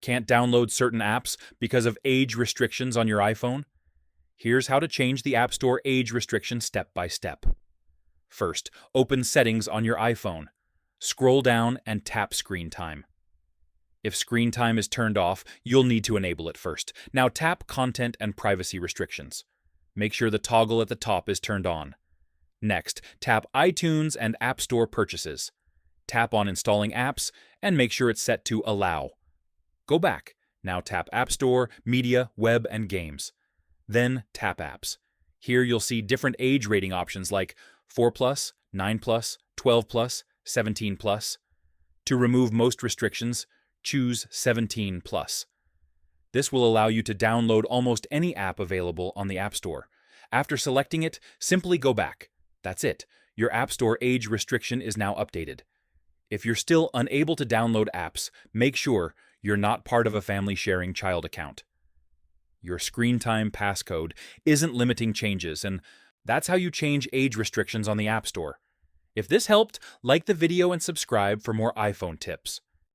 Can't download certain apps because of age restrictions on your iPhone? Here's how to change the App Store age restriction step by step. First, open Settings on your iPhone. Scroll down and tap Screen Time. If screen time is turned off, you'll need to enable it first. Now tap Content and Privacy Restrictions. Make sure the toggle at the top is turned on. Next, tap iTunes and App Store Purchases. Tap on Installing Apps and make sure it's set to Allow. Go back. Now tap App Store, Media, Web, and Games. Then tap Apps. Here you'll see different age rating options like 4+, 9+, 12+, 17+. To remove most restrictions, choose 17+. This will allow you to download almost any app available on the App Store. After selecting it, simply go back. That's it. Your App Store age restriction is now updated. If you're still unable to download apps, make sure you're not part of a family sharing child account. Your screen time passcode isn't limiting changes, and that's how you change age restrictions on the App Store. If this helped, like the video and subscribe for more iPhone tips.